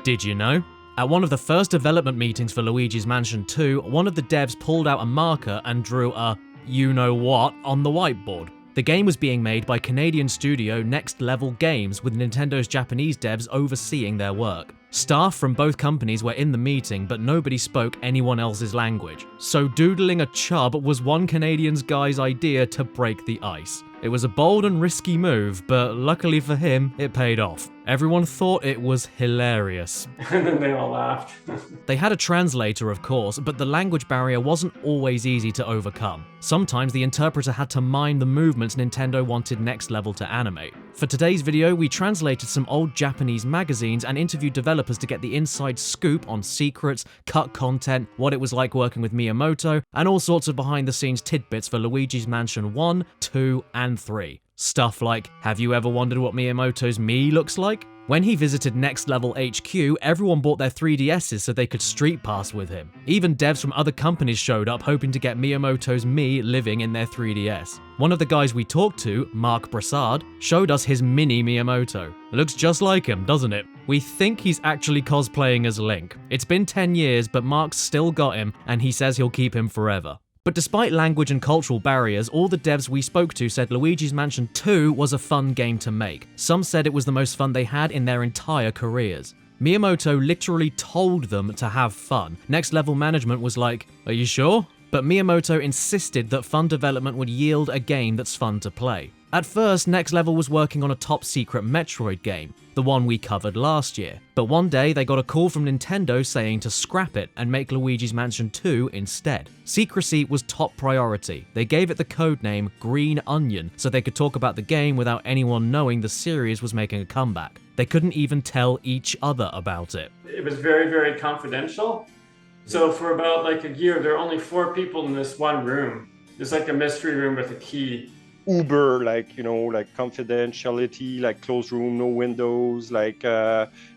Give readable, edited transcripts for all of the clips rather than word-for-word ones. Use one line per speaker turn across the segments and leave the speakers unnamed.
Did you know? At one of the first development meetings for Luigi's Mansion 2, one of the devs pulled out a marker and drew a you-know-what on the whiteboard. The game was being made by Canadian studio Next Level Games, with Nintendo's Japanese devs overseeing their work. Staff from both companies were in the meeting, but nobody spoke anyone else's language. So doodling a chub was one Canadian guy's idea to break the ice. It was a bold and risky move, but luckily for him, it paid off. Everyone thought it was hilarious.
And then they all laughed.
They had a translator, of course, but the language barrier wasn't always easy to overcome. Sometimes the interpreter had to mime the movements Nintendo wanted Next Level to animate. For today's video, we translated some old Japanese magazines and interviewed developers to get the inside scoop on secrets, cut content, what it was like working with Miyamoto, and all sorts of behind-the-scenes tidbits for Luigi's Mansion 1, 2, and 3. Stuff like, have you ever wondered what Miyamoto's Mii looks like? When he visited Next Level HQ, everyone bought their 3DSs so they could street pass with him. Even devs from other companies showed up hoping to get Miyamoto's Mii living in their 3DS. One of the guys we talked to, Marc Brassard, showed us his mini Miyamoto. It looks just like him, doesn't it? We think he's actually cosplaying as Link. It's been 10 years, but Marc's still got him, and he says he'll keep him forever. But despite language and cultural barriers, all the devs we spoke to said Luigi's Mansion 2 was a fun game to make. Some said it was the most fun they had in their entire careers. Miyamoto literally told them to have fun. Next Level management was like, are you sure? But Miyamoto insisted that fun development would yield a game that's fun to play. At first, Next Level was working on a top-secret Metroid game, the one we covered last year. But one day, they got a call from Nintendo saying to scrap it and make Luigi's Mansion 2 instead. Secrecy was top priority. They gave it the codename Green Onion so they could talk about the game without anyone knowing the series was making a comeback. They couldn't even tell each other about it.
It was very, very confidential. So for about like a year, there were only 4 people in this one room. It's like a mystery room with a key.
Uber, like, you know, like confidentiality, like closed room, no windows, like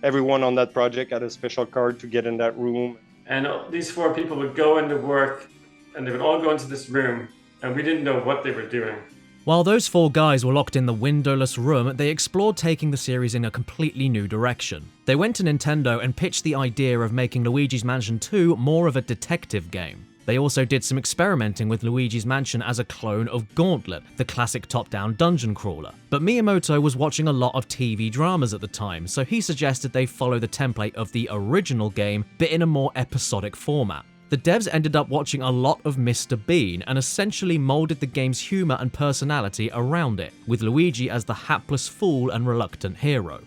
everyone on that project had a special card to get in that room.
And these 4 people would go into work and they would all go into this room and we didn't know what they were doing.
While those 4 guys were locked in the windowless room, they explored taking the series in a completely new direction. They went to Nintendo and pitched the idea of making Luigi's Mansion 2 more of a detective game. They also did some experimenting with Luigi's Mansion as a clone of Gauntlet, the classic top-down dungeon crawler. But Miyamoto was watching a lot of TV dramas at the time, so he suggested they follow the template of the original game, but in a more episodic format. The devs ended up watching a lot of Mr. Bean and essentially molded the game's humor and personality around it, with Luigi as the hapless fool and reluctant hero.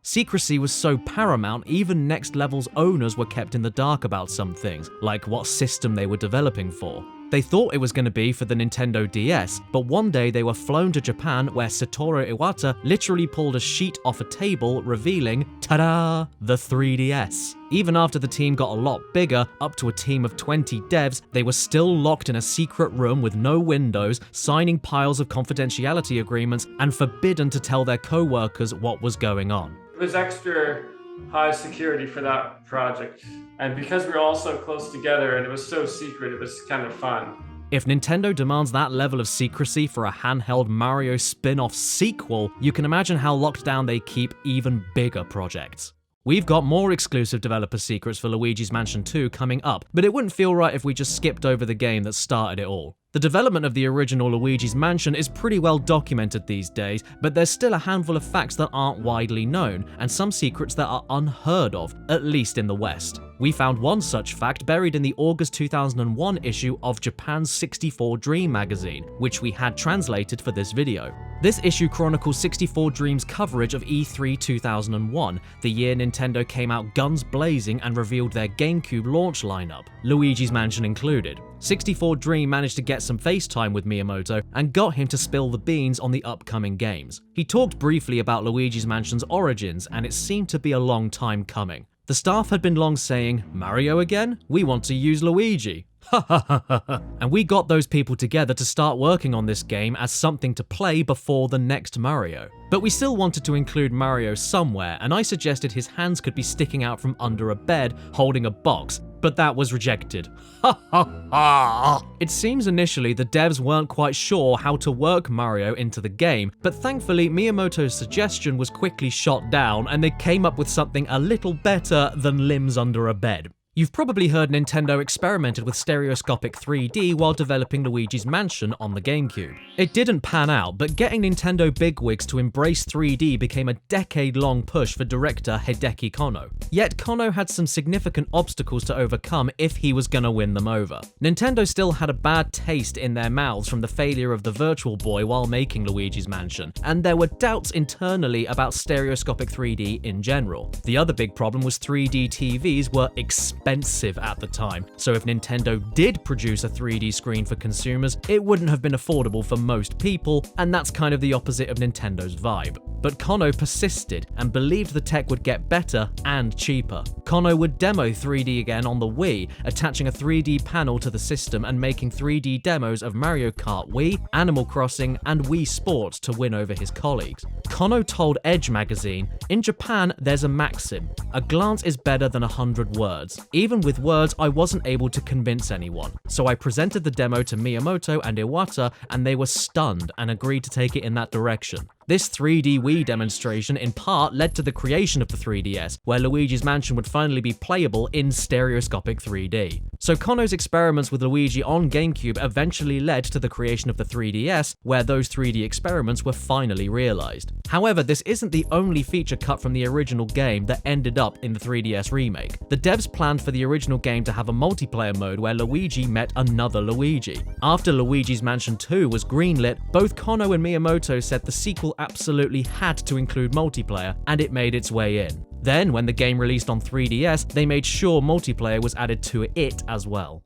Secrecy was so paramount, even Next Level's owners were kept in the dark about some things, like what system they were developing for. They thought it was going to be for the Nintendo DS, but one day they were flown to Japan where Satoru Iwata literally pulled a sheet off a table revealing, ta-da, the 3DS. Even after the team got a lot bigger, up to a team of 20 devs, they were still locked in a secret room with no windows, signing piles of confidentiality agreements, and forbidden to tell their co-workers what was going on.
It was extra high security for that project. And because we were all so close together and it was so secret, it was kind of fun.
If Nintendo demands that level of secrecy for a handheld Mario spin-off sequel, you can imagine how locked down they keep even bigger projects. We've got more exclusive developer secrets for Luigi's Mansion 2 coming up, but it wouldn't feel right if we just skipped over the game that started it all. The development of the original Luigi's Mansion is pretty well documented these days, but there's still a handful of facts that aren't widely known, and some secrets that are unheard of, at least in the West. We found one such fact buried in the August 2001 issue of Japan's 64 Dream magazine, which we had translated for this video. This issue chronicles 64 Dream's coverage of E3 2001, the year Nintendo came out guns blazing and revealed their GameCube launch lineup, Luigi's Mansion included. 64 Dream managed to get some FaceTime with Miyamoto and got him to spill the beans on the upcoming games. He talked briefly about Luigi's Mansion's origins, and it seemed to be a long time coming. The staff had been long saying, Mario again? We want to use Luigi. And we got those people together to start working on this game as something to play before the next Mario. But we still wanted to include Mario somewhere, and I suggested his hands could be sticking out from under a bed, holding a box. but that was rejected. Ha ha ha! It seems initially the devs weren't quite sure how to work Mario into the game, but thankfully Miyamoto's suggestion was quickly shot down and they came up with something a little better than limbs under a bed. You've probably heard Nintendo experimented with stereoscopic 3D while developing Luigi's Mansion on the GameCube. It didn't pan out, but getting Nintendo bigwigs to embrace 3D became a decade-long push for director Hideki Kono. Yet Kono had some significant obstacles to overcome if he was gonna win them over. Nintendo still had a bad taste in their mouths from the failure of the Virtual Boy while making Luigi's Mansion, and there were doubts internally about stereoscopic 3D in general. The other big problem was 3D TVs were expensive at the time, so if Nintendo did produce a 3D screen for consumers, it wouldn't have been affordable for most people, and that's kind of the opposite of Nintendo's vibe. But Kono persisted and believed the tech would get better and cheaper. Kono would demo 3D again on the Wii, attaching a 3D panel to the system and making 3D demos of Mario Kart Wii, Animal Crossing, and Wii Sports to win over his colleagues. Kono told Edge magazine, "In Japan, there's a maxim. A glance is better than 100 words. Even with words, I wasn't able to convince anyone. So I presented the demo to Miyamoto and Iwata, and they were stunned and agreed to take it in that direction." This 3D Wii demonstration in part led to the creation of the 3DS, where Luigi's Mansion would finally be playable in stereoscopic 3D. So Kono's experiments with Luigi on GameCube eventually led to the creation of the 3DS, where those 3D experiments were finally realized. However, this isn't the only feature cut from the original game that ended up in the 3DS remake. The devs planned for the original game to have a multiplayer mode where Luigi met another Luigi. After Luigi's Mansion 2 was greenlit, both Kono and Miyamoto said the sequel absolutely had to include multiplayer, and it made its way in. Then, when the game released on 3DS, they made sure multiplayer was added to it as well.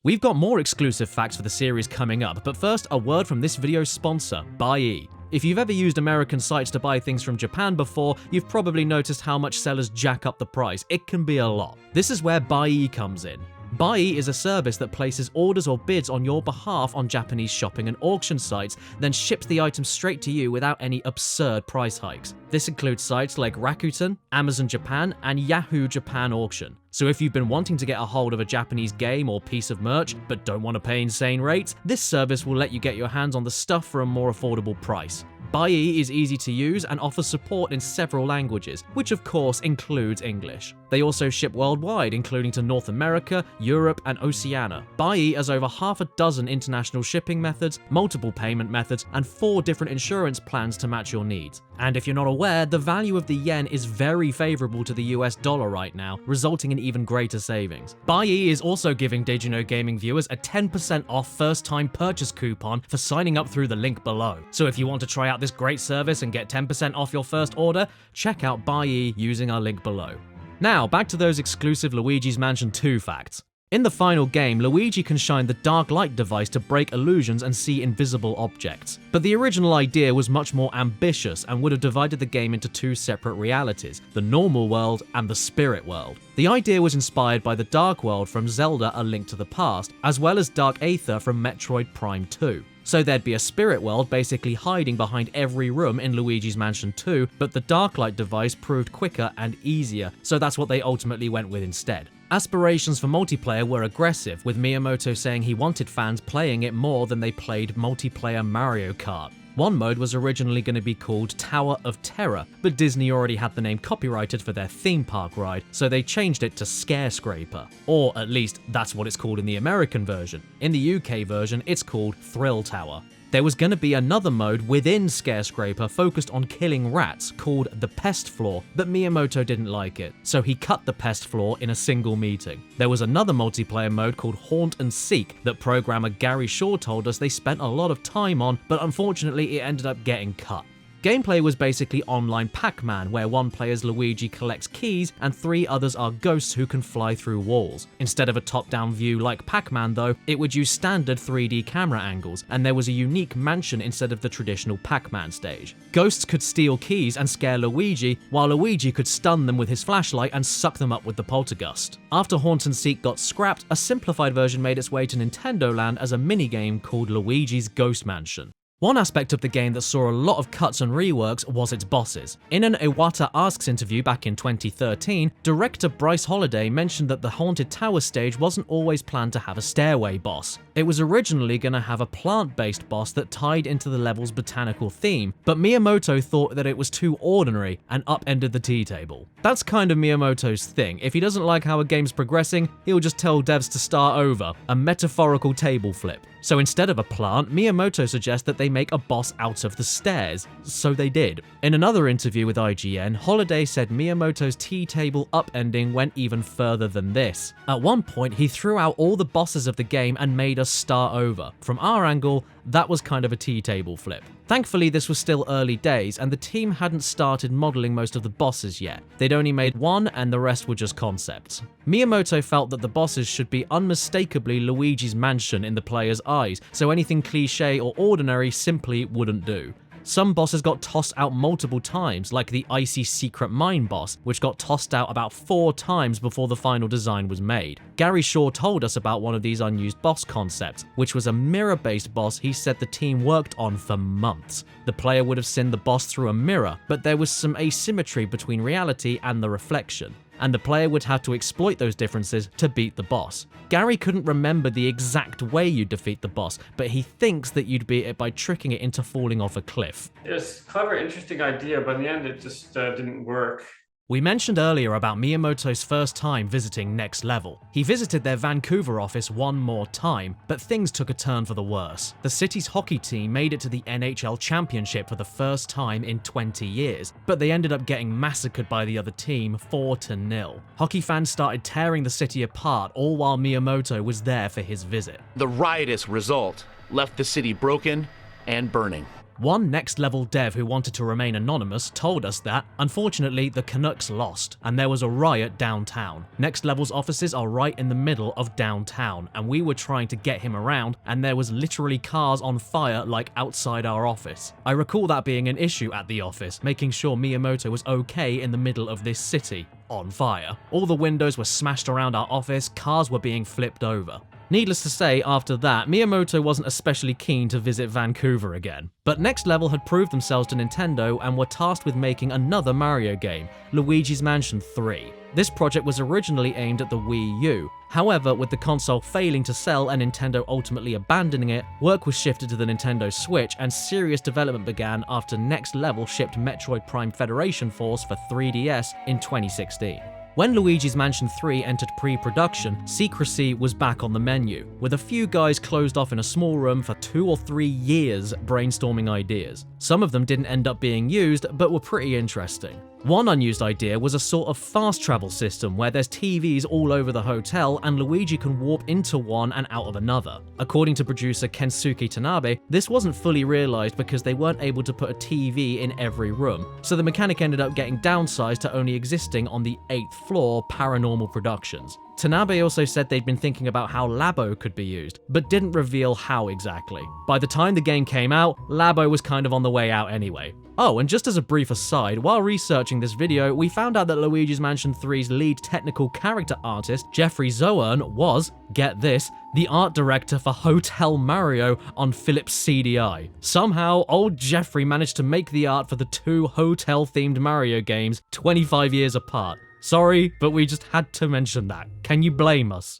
We've got more exclusive facts for the series coming up, but first, a word from this video's sponsor, Buyee. If you've ever used American sites to buy things from Japan before, you've probably noticed how much sellers jack up the price. It can be a lot. This is where Buyee comes in. Buyee is a service that places orders or bids on your behalf on Japanese shopping and auction sites, then ships the item straight to you without any absurd price hikes. This includes sites like Rakuten, Amazon Japan, and Yahoo Japan Auction. So if you've been wanting to get a hold of a Japanese game or piece of merch, but don't want to pay insane rates, this service will let you get your hands on the stuff for a more affordable price. Buyee is easy to use and offers support in several languages, which of course includes English. They also ship worldwide, including to North America, Europe, and Oceania. Buyee has over half a dozen international shipping methods, multiple payment methods, and 4 different insurance plans to match your needs. And if you're not aware, the value of the yen is very favorable to the US dollar right now, resulting in even greater savings. Buyee is also giving DidYouKnowGaming viewers a 10% off first-time purchase coupon for signing up through the link below. So if you want to try out this great service and get 10% off your first order, check out Buyee using our link below. Now, back to those exclusive Luigi's Mansion 2 facts. In the final game, Luigi can shine the dark light device to break illusions and see invisible objects. But the original idea was much more ambitious and would have divided the game into 2 separate realities, the normal world and the spirit world. The idea was inspired by the Dark World from Zelda: A Link to the Past, as well as Dark Aether from Metroid Prime 2. So there'd be a spirit world basically hiding behind every room in Luigi's Mansion 2, but the dark light device proved quicker and easier, so that's what they ultimately went with instead. Aspirations for multiplayer were aggressive, with Miyamoto saying he wanted fans playing it more than they played multiplayer Mario Kart. One mode was originally going to be called Tower of Terror, but Disney already had the name copyrighted for their theme park ride, so they changed it to Scarescraper. Or at least, that's what it's called in the American version. In the UK version, it's called Thrill Tower. There was going to be another mode within Scarescraper focused on killing rats called the Pest Floor, but Miyamoto didn't like it, so he cut the Pest Floor in a single meeting. There was another multiplayer mode called Haunt and Seek that programmer Gary Shaw told us they spent a lot of time on, but unfortunately it ended up getting cut. Gameplay was basically online Pac-Man, where one player's Luigi collects keys and 3 others are ghosts who can fly through walls. Instead of a top-down view like Pac-Man though, it would use standard 3D camera angles, and there was a unique mansion instead of the traditional Pac-Man stage. Ghosts could steal keys and scare Luigi, while Luigi could stun them with his flashlight and suck them up with the poltergust. After Haunt and Seek got scrapped, a simplified version made its way to Nintendo Land as a minigame called Luigi's Ghost Mansion. One aspect of the game that saw a lot of cuts and reworks was its bosses. In an Iwata Asks interview back in 2013, director Bryce Holiday mentioned that the Haunted Tower stage wasn't always planned to have a stairway boss. It was originally going to have a plant-based boss that tied into the level's botanical theme, but Miyamoto thought that it was too ordinary and upended the tea table. That's kind of Miyamoto's thing. If he doesn't like how a game's progressing, he'll just tell devs to start over, a metaphorical table flip. So instead of a plant, Miyamoto suggests that they make a boss out of the stairs. So they did. In another interview with IGN, Holiday said Miyamoto's tea table upending went even further than this. At one point, he threw out all the bosses of the game and made us start over. From our angle, that was kind of a tea table flip. Thankfully, this was still early days, and the team hadn't started modeling most of the bosses yet. They'd only made one, and the rest were just concepts. Miyamoto felt that the bosses should be unmistakably Luigi's Mansion in the player's eyes, so anything cliché or ordinary simply wouldn't do. Some bosses got tossed out multiple times, like the icy secret mine boss, which got tossed out about 4 times before the final design was made. Gary Shaw told us about one of these unused boss concepts, which was a mirror-based boss he said the team worked on for months. The player would have seen the boss through a mirror, but there was some asymmetry between reality and the reflection, and the player would have to exploit those differences to beat the boss. Gary couldn't remember the exact way you defeat the boss, but he thinks that you'd beat it by tricking it into falling off a cliff.
It's a clever, interesting idea, but in the end it just didn't work.
We mentioned earlier about Miyamoto's first time visiting Next Level. He visited their Vancouver office one more time, but things took a turn for the worse. The city's hockey team made it to the NHL Championship for the first time in 20 years, but they ended up getting massacred by the other team 4-0. Hockey fans started tearing the city apart, all while Miyamoto was there for his visit.
The riotous result left the city broken and burning.
One Next Level dev who wanted to remain anonymous told us that, unfortunately, the Canucks lost, and there was a riot downtown. Next Level's offices are right in the middle of downtown, and we were trying to get him around, and there was literally cars on fire like outside our office. I recall that being an issue at the office, making sure Miyamoto was okay in the middle of this city, on fire. All the windows were smashed around our office, cars were being flipped over. Needless to say, after that, Miyamoto wasn't especially keen to visit Vancouver again. But Next Level had proved themselves to Nintendo and were tasked with making another Mario game, Luigi's Mansion 3. This project was originally aimed at the Wii U. However, with the console failing to sell and Nintendo ultimately abandoning it, work was shifted to the Nintendo Switch and serious development began after Next Level shipped Metroid Prime Federation Force for 3DS in 2016. When Luigi's Mansion 3 entered pre-production, secrecy was back on the menu, with a few guys closed off in a small room for 2 or 3 years brainstorming ideas. Some of them didn't end up being used, but were pretty interesting. One unused idea was a sort of fast travel system where there's TVs all over the hotel and Luigi can warp into one and out of another. According to producer Kensuke Tanabe, this wasn't fully realized because they weren't able to put a TV in every room, so the mechanic ended up getting downsized to only existing on the 8th floor Paranormal Productions. Tanabe also said they'd been thinking about how Labo could be used, but didn't reveal how exactly. By the time the game came out, Labo was kind of on the way out anyway. Oh, and just as a brief aside, while researching this video, we found out that Luigi's Mansion 3's lead technical character artist, Jeffrey Zoern, was, get this, the art director for Hotel Mario on Philips CDI. Somehow, old Jeffrey managed to make the art for the 2 hotel-themed Mario games 25 years apart. Sorry, but we just had to mention that. Can you blame us?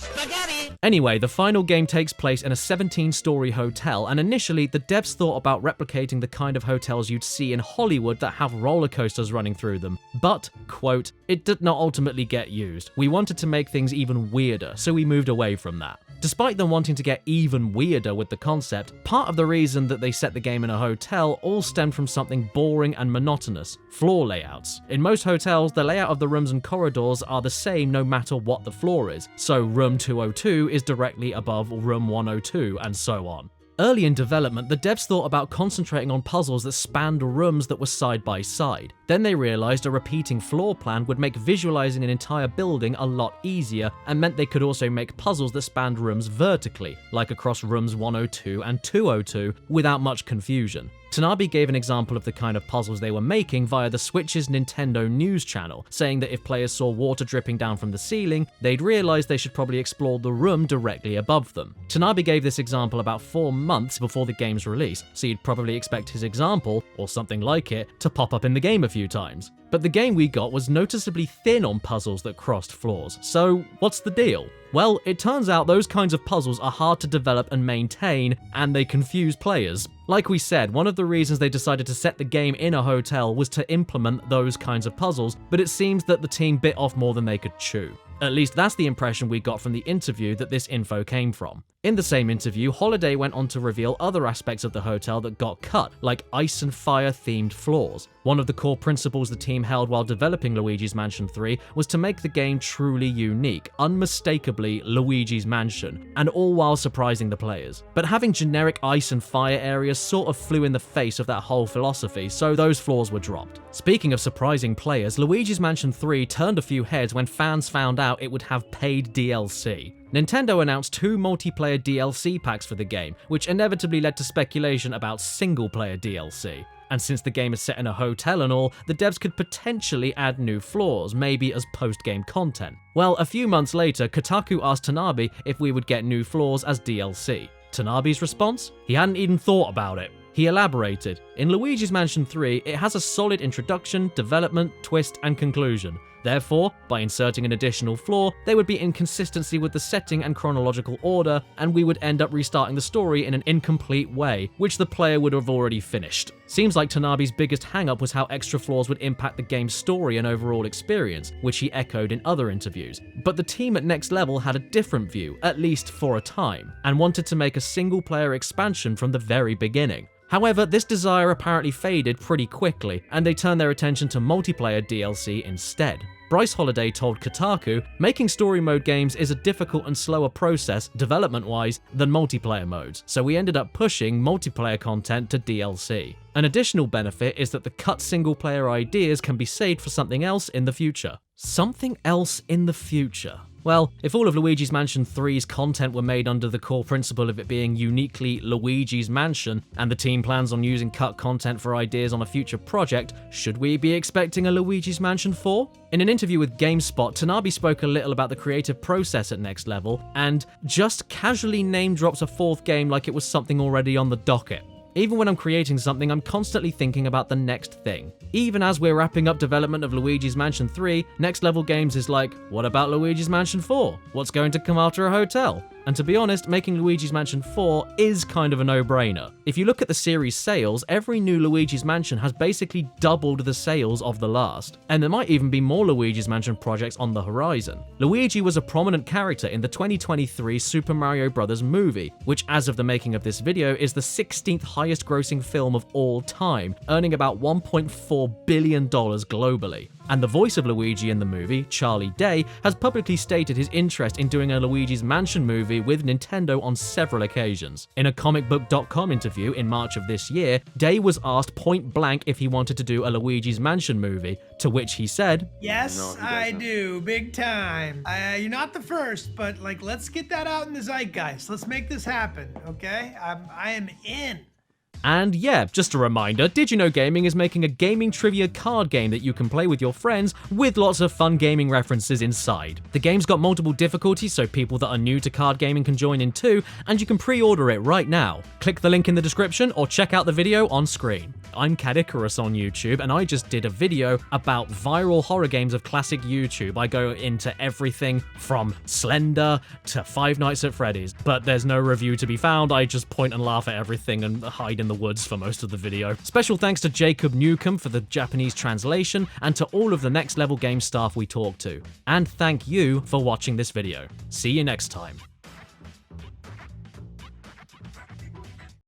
Anyway, the final game takes place in a 17-story hotel, and initially, the devs thought about replicating the kind of hotels you'd see in Hollywood that have roller coasters running through them. But, quote, it did not ultimately get used. We wanted to make things even weirder, so we moved away from that. Despite them wanting to get even weirder with the concept, part of the reason that they set the game in a hotel all stemmed from something boring and monotonous: floor layouts. In most hotels, the layout of the rooms and corridors are the same no matter what the floor is, so room 202 is directly above room 102, and so on. Early in development, the devs thought about concentrating on puzzles that spanned rooms that were side by side. Then they realized a repeating floor plan would make visualizing an entire building a lot easier, and meant they could also make puzzles that spanned rooms vertically, like across rooms 102 and 202, without much confusion. Tanabe gave an example of the kind of puzzles they were making via the Switch's Nintendo News channel, saying that if players saw water dripping down from the ceiling, they'd realize they should probably explore the room directly above them. Tanabe gave this example about 4 months before the game's release, so you'd probably expect his example, or something like it, to pop up in the game a few times. But the game we got was noticeably thin on puzzles that crossed floors, so what's the deal? Well, it turns out those kinds of puzzles are hard to develop and maintain, and they confuse players. Like we said, one of the reasons they decided to set the game in a hotel was to implement those kinds of puzzles, but it seems that the team bit off more than they could chew. At least that's the impression we got from the interview that this info came from. In the same interview, Holiday went on to reveal other aspects of the hotel that got cut, like ice and fire themed floors. One of the core principles the team held while developing Luigi's Mansion 3 was to make the game truly unique, unmistakably Luigi's Mansion, and all while surprising the players. But having generic ice and fire areas sort of flew in the face of that whole philosophy, so those flaws were dropped. Speaking of surprising players, Luigi's Mansion 3 turned a few heads when fans found out it would have paid DLC. Nintendo announced 2 multiplayer DLC packs for the game, which inevitably led to speculation about single-player DLC. And since the game is set in a hotel and all, the devs could potentially add new floors, maybe as post-game content. Well, a few months later, Kotaku asked Tanabe if we would get new floors as DLC. Tanabe's response? He hadn't even thought about it. He elaborated, in Luigi's Mansion 3, it has a solid introduction, development, twist, and conclusion. Therefore, by inserting an additional floor, they would be in consistency with the setting and chronological order, and we would end up restarting the story in an incomplete way, which the player would have already finished. Seems like Tanabe's biggest hang-up was how extra floors would impact the game's story and overall experience, which he echoed in other interviews. But the team at Next Level had a different view, at least for a time, and wanted to make a single-player expansion from the very beginning. However, this desire apparently faded pretty quickly, and they turned their attention to multiplayer DLC instead. Bryce Holiday told Kotaku, making story mode games is a difficult and slower process, development-wise, than multiplayer modes, so we ended up pushing multiplayer content to DLC. An additional benefit is that the cut single-player ideas can be saved for something else in the future. Something else in the future? Well, if all of Luigi's Mansion 3's content were made under the core principle of it being uniquely Luigi's Mansion, and the team plans on using cut content for ideas on a future project, should we be expecting a Luigi's Mansion 4? In an interview with GameSpot, Tanabe spoke a little about the creative process at Next Level, and just casually name drops a 4th game like it was something already on the docket. Even when I'm creating something, I'm constantly thinking about the next thing. Even as we're wrapping up development of Luigi's Mansion 3, Next Level Games is like, what about Luigi's Mansion 4? What's going to come after a hotel? And to be honest, making Luigi's Mansion 4 is kind of a no-brainer. If you look at the series' sales, every new Luigi's Mansion has basically doubled the sales of the last. And there might even be more Luigi's Mansion projects on the horizon. Luigi was a prominent character in the 2023 Super Mario Bros. Movie, which as of the making of this video is the 16th highest grossing film of all time, earning about $1.4 billion globally. And the voice of Luigi in the movie, Charlie Day, has publicly stated his interest in doing a Luigi's Mansion movie with Nintendo on several occasions. In a comicbook.com interview in March of this year, Day was asked point blank if he wanted to do a Luigi's Mansion movie, to which he said,
"Yes,
No,
I do, big time. You're not the first, but let's get that out in the zeitgeist. Let's make this happen, okay? I am in."
And yeah, just a reminder, DidYouKnowGaming is making a gaming trivia card game that you can play with your friends with lots of fun gaming references inside. The game's got multiple difficulties, so people that are new to card gaming can join in too, and you can pre-order it right now. Click the link in the description or check out the video on screen. I'm Caddicarus on YouTube, and I just did a video about viral horror games of classic YouTube. I go into everything from Slender to Five Nights at Freddy's, but there's no review to be found. I just point and laugh at everything and hide in the woods for most of the video. Special thanks to Jacob Newcomb for the Japanese translation, and to all of the Next Level Game staff we talked to. And thank you for watching this video. See you next time.